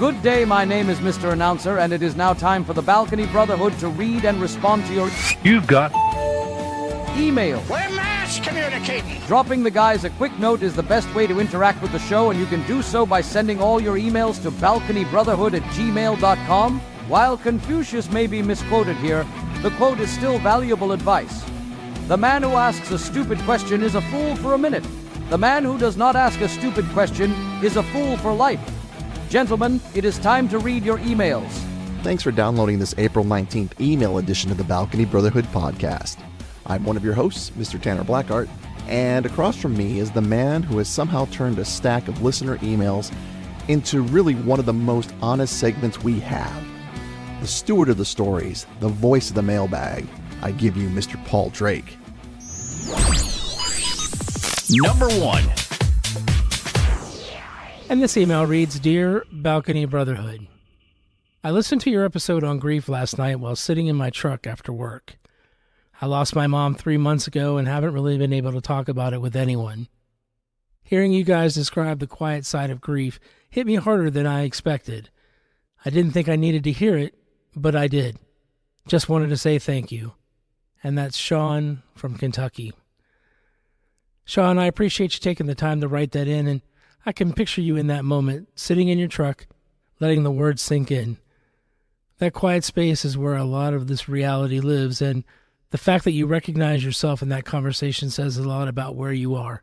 Good day, my name is Mr. Announcer, and it is now time for the Balcony Brotherhood to read and respond to your You've got email. We're mass communicating. Dropping the guys a quick note is the best way to interact with the show, and you can do so by sending all your emails to balconybrotherhood@gmail.com. While Confucius may be misquoted here, the quote is still valuable advice. The man who asks a stupid question is a fool for a minute. The man who does not ask a stupid question is a fool for life. Gentlemen, it is time to read your emails. Thanks for downloading this April 19th email edition of the Balcony Brotherhood podcast. I'm one of your hosts, Mr. Tanner Blackart, and across from me is the man who has somehow turned a stack of listener emails into really one of the most honest segments we have. The steward of the stories, the voice of the mailbag. I give you Mr. Paul Drake. Number 1. And this email reads, Dear Balcony Brotherhood, I listened to your episode on grief last night while sitting in my truck after work. I lost my mom 3 months ago and haven't really been able to talk about it with anyone. Hearing you guys describe the quiet side of grief hit me harder than I expected. I didn't think I needed to hear it, but I did. Just wanted to say thank you. And that's Sean from Kentucky. Sean, I appreciate you taking the time to write that in, and I can picture you in that moment, sitting in your truck, letting the words sink in. That quiet space is where a lot of this reality lives, and the fact that you recognize yourself in that conversation says a lot about where you are.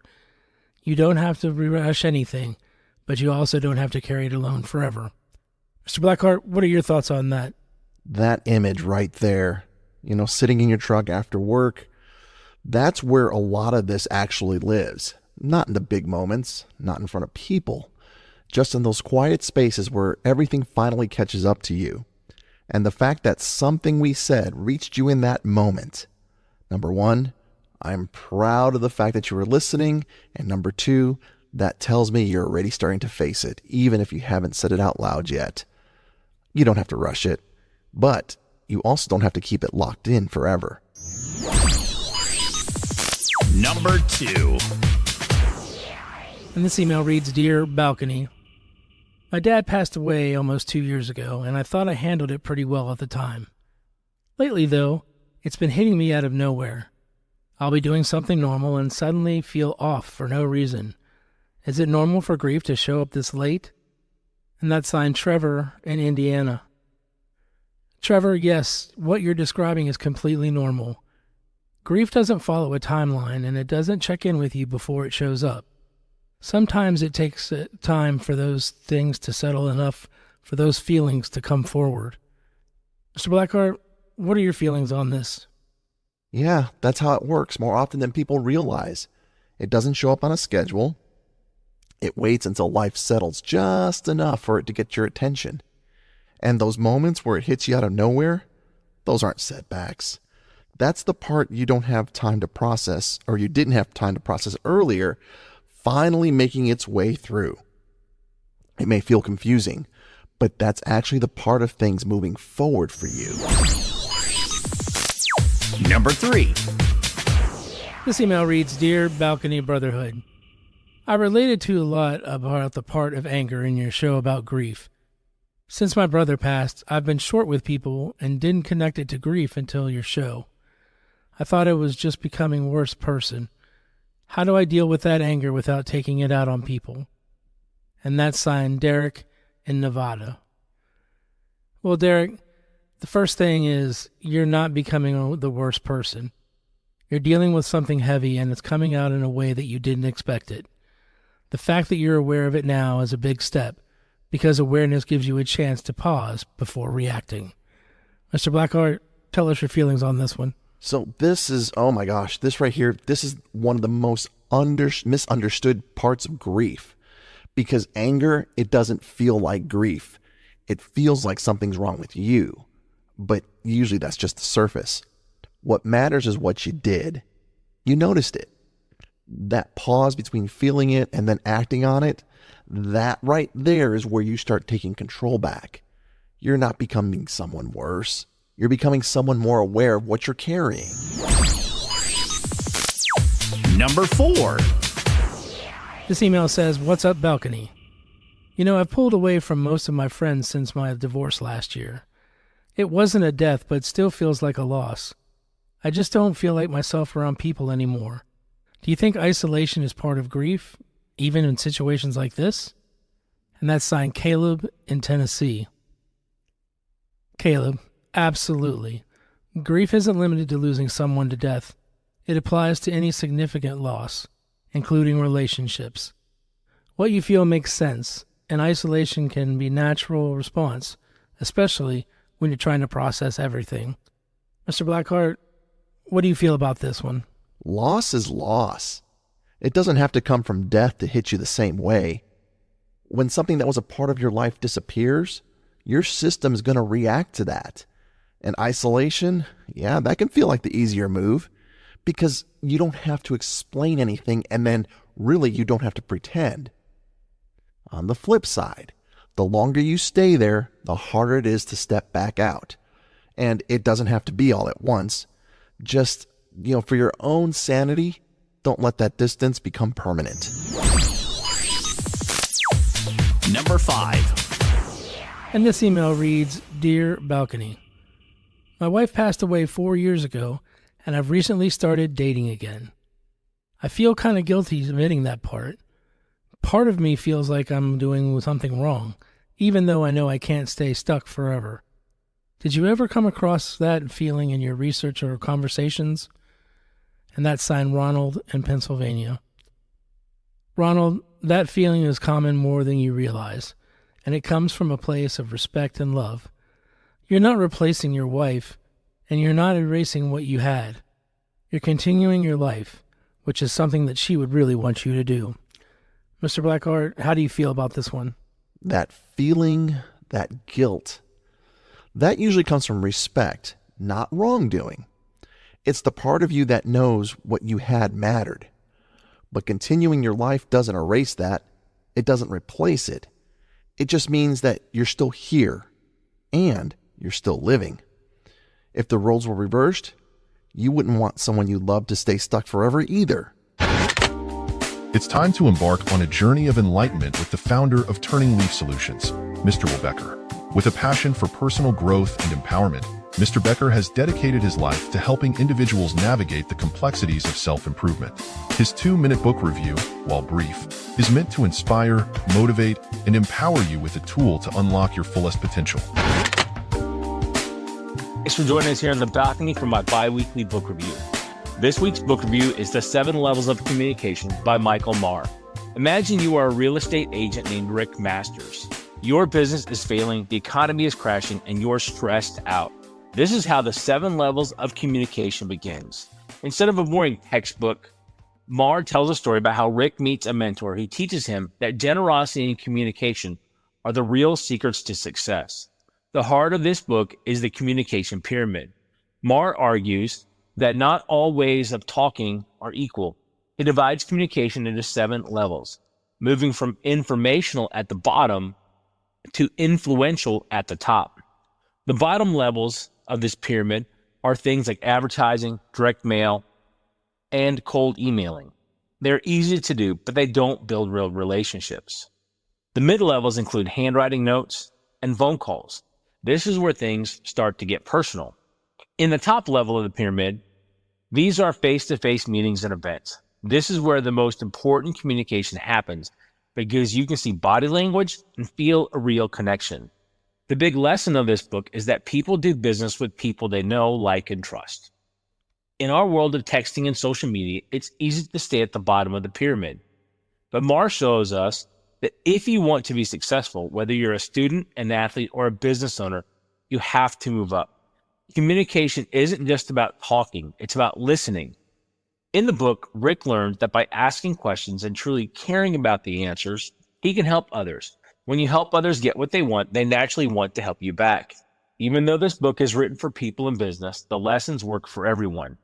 You don't have to rush anything, but you also don't have to carry it alone forever. Mr. Blackheart, what are your thoughts on that? That image right there, sitting in your truck after work, that's where a lot of this actually lives. Not in the big moments, not in front of people, just in those quiet spaces where everything finally catches up to you. And the fact that something we said reached you in that moment. Number one, I'm proud of the fact that you were listening. And number two, that tells me you're already starting to face it, even if you haven't said it out loud yet. You don't have to rush it, but you also don't have to keep it locked in forever. Number 2. And this email reads, Dear Balcony, my dad passed away almost 2 years ago, and I thought I handled it pretty well at the time. Lately, though, it's been hitting me out of nowhere. I'll be doing something normal and suddenly feel off for no reason. Is it normal for grief to show up this late? And that's signed Trevor in Indiana. Trevor, yes, what you're describing is completely normal. Grief doesn't follow a timeline, and it doesn't check in with you before it shows up. Sometimes it takes time for those things to settle enough for those feelings to come forward. Mr. Blackheart, what are your feelings on this? Yeah, that's how it works more often than people realize. It doesn't show up on a schedule. It waits until life settles just enough for it to get your attention. And those moments where it hits you out of nowhere, those aren't setbacks. That's the part you don't have time to process, or you didn't have time to process earlier, finally making its way through. It may feel confusing, but that's actually the part of things moving forward for you. Number 3. This email reads, Dear Balcony Brotherhood, I related to a lot about the part of anger in your show about grief. Since my brother passed, I've been short with people and didn't connect it to grief until your show. I thought I was just becoming a worse person. How do I deal with that anger without taking it out on people? And that's signed Derek in Nevada. Well, Derek, the first thing is you're not becoming the worst person. You're dealing with something heavy and it's coming out in a way that you didn't expect it. The fact that you're aware of it now is a big step because awareness gives you a chance to pause before reacting. Mr. Blackheart, tell us your feelings on this one. So this is, oh my gosh, this right here, this is one of the most misunderstood parts of grief. Because anger, it doesn't feel like grief. It feels like something's wrong with you. But usually that's just the surface. What matters is what you did. You noticed it. That pause between feeling it and then acting on it, that right there is where you start taking control back. You're not becoming someone worse. You're becoming someone more aware of what you're carrying. Number 4. This email says, What's up, Balcony? I've pulled away from most of my friends since my divorce last year. It wasn't a death, but it still feels like a loss. I just don't feel like myself around people anymore. Do you think isolation is part of grief, even in situations like this? And that's signed Caleb in Tennessee. Caleb, absolutely. Grief isn't limited to losing someone to death. It applies to any significant loss, including relationships. What you feel makes sense, and isolation can be a natural response, especially when you're trying to process everything. Mr. Blackheart, what do you feel about this one? Loss is loss. It doesn't have to come from death to hit you the same way. When something that was a part of your life disappears, your system's going to react to that. And isolation, yeah, that can feel like the easier move because you don't have to explain anything, and then really you don't have to pretend. On the flip side, the longer you stay there, the harder it is to step back out. And it doesn't have to be all at once. Just, for your own sanity, don't let that distance become permanent. Number 5. And this email reads, Dear Balcony, my wife passed away 4 years ago, and I've recently started dating again. I feel kind of guilty admitting that part. Part of me feels like I'm doing something wrong, even though I know I can't stay stuck forever. Did you ever come across that feeling in your research or conversations? And that's signed Ronald in Pennsylvania. Ronald, that feeling is common more than you realize, and it comes from a place of respect and love. You're not replacing your wife, and you're not erasing what you had. You're continuing your life, which is something that she would really want you to do. Mr. Blackheart, how do you feel about this one? That feeling, that guilt, that usually comes from respect, not wrongdoing. It's the part of you that knows what you had mattered. But continuing your life doesn't erase that. It doesn't replace it. It just means that you're still here and you're still living. If the roles were reversed, you wouldn't want someone you love to stay stuck forever either. It's time to embark on a journey of enlightenment with the founder of Turning Leaf Solutions, Mr. Will Becker. With a passion for personal growth and empowerment, Mr. Becker has dedicated his life to helping individuals navigate the complexities of self-improvement. His 2-minute book review, while brief, is meant to inspire, motivate, and empower you with a tool to unlock your fullest potential. Thanks for joining us here on the balcony for my bi-weekly book review. This week's book review is The 7 Levels of Communication by Michael Marr. Imagine you are a real estate agent named Rick Masters. Your business is failing, the economy is crashing, and you're stressed out. This is how the 7 levels of communication begins. Instead of a boring textbook, Marr tells a story about how Rick meets a mentor who teaches him that generosity and communication are the real secrets to success. The heart of this book is the communication pyramid. Marr argues that not all ways of talking are equal. He divides communication into 7 levels, moving from informational at the bottom to influential at the top. The bottom levels of this pyramid are things like advertising, direct mail, and cold emailing. They're easy to do, but they don't build real relationships. The mid levels include handwriting notes and phone calls. This is where things start to get personal. In the top level of the pyramid, these are face-to-face meetings and events. This is where the most important communication happens because you can see body language and feel a real connection. The big lesson of this book is that people do business with people they know, like, and trust. In our world of texting and social media, it's easy to stay at the bottom of the pyramid. But Marr shows us that if you want to be successful, whether you're a student, an athlete, or a business owner, you have to move up. Communication isn't just about talking, it's about listening. In the book, Rick learned that by asking questions and truly caring about the answers, he can help others. When you help others get what they want, they naturally want to help you back. Even though this book is written for people in business, the lessons work for everyone.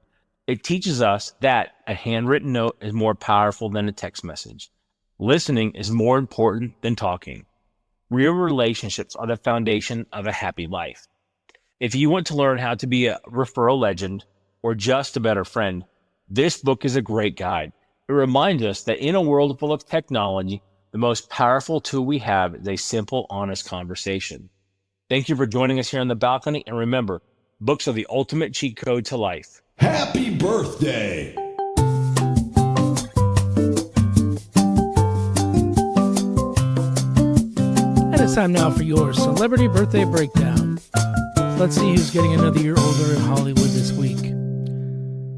It teaches us that a handwritten note is more powerful than a text message. Listening is more important than talking. Real relationships are the foundation of a happy life. If you want to learn how to be a referral legend or just a better friend, this book is a great guide. It reminds us that in a world full of technology, The most powerful tool we have is a simple, honest conversation. Thank you for joining us here on the balcony, and remember, books are the ultimate cheat code to life. Happy birthday! And it's time now for your Celebrity Birthday Breakdown. Let's see who's getting another year older in Hollywood this week.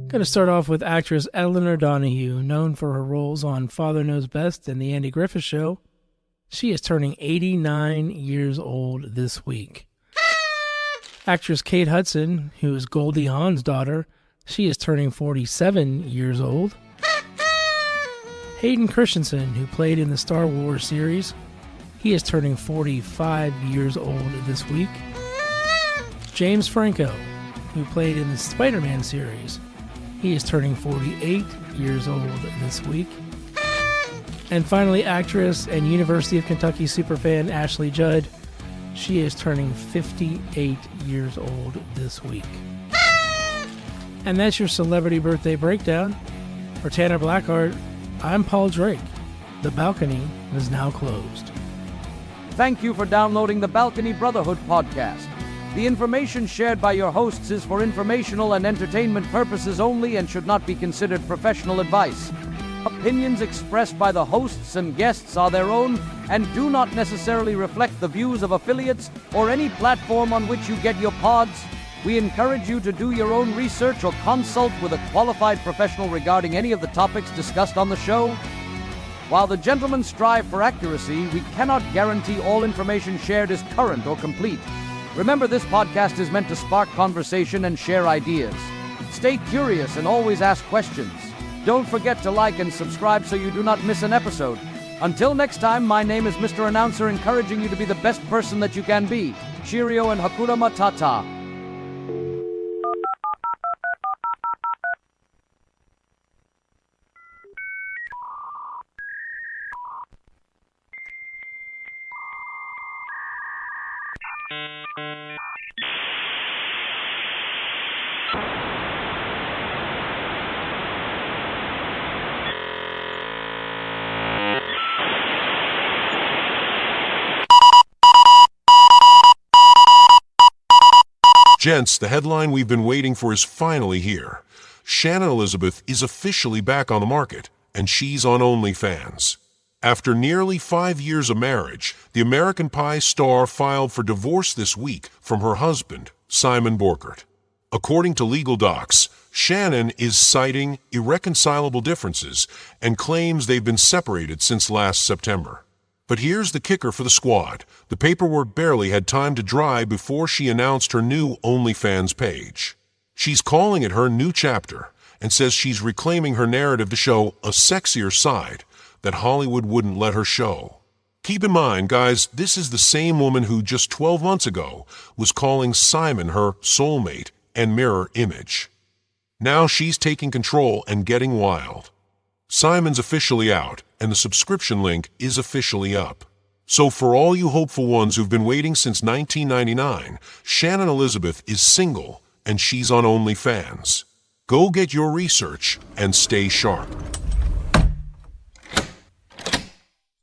Going to start off with actress Eleanor Donahue, known for her roles on Father Knows Best and The Andy Griffith Show. She is turning 89 years old this week. Actress Kate Hudson, who is Goldie Hawn's daughter, she is turning 47 years old. Hayden Christensen, who played in the Star Wars series, he is turning 45 years old this week. James Franco, who played in the Spider-Man series, he is turning 48 years old this week. And finally, actress and University of Kentucky superfan Ashley Judd, she is turning 58 years old this week. And that's your Celebrity Birthday Breakdown. For Tanner Blackheart, I'm Paul Drake. The balcony is now closed. Thank you for downloading the Balcony Brotherhood podcast. The information shared by your hosts is for informational and entertainment purposes only and should not be considered professional advice. Opinions expressed by the hosts and guests are their own and do not necessarily reflect the views of affiliates or any platform on which you get your pods. We encourage you to do your own research or consult with a qualified professional regarding any of the topics discussed on the show. While the gentlemen strive for accuracy, we cannot guarantee all information shared is current or complete. Remember, this podcast is meant to spark conversation and share ideas. Stay curious and always ask questions. Don't forget to like and subscribe so you do not miss an episode. Until next time, my name is Mr. Announcer, encouraging you to be the best person that you can be. Cheerio and Hakuna Matata. Gents, the headline we've been waiting for is finally here. Shannon Elizabeth is officially back on the market, and she's on OnlyFans. After nearly 5 years of marriage, the American Pie star filed for divorce this week from her husband, Simon Borkert. According to legal docs, Shannon is citing irreconcilable differences and claims they've been separated since last September. But here's the kicker for the squad. The paperwork barely had time to dry before she announced her new OnlyFans page. She's calling it her new chapter and says she's reclaiming her narrative to show a sexier side that Hollywood wouldn't let her show. Keep in mind, guys, this is the same woman who just 12 months ago was calling Simon her soulmate and mirror image. Now she's taking control and getting wild. Simon's officially out, and the subscription link is officially up. So for all you hopeful ones who've been waiting since 1999, Shannon Elizabeth is single, and she's on OnlyFans. Go get your research and stay sharp.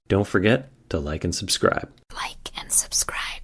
Don't forget to like and subscribe. Like and subscribe.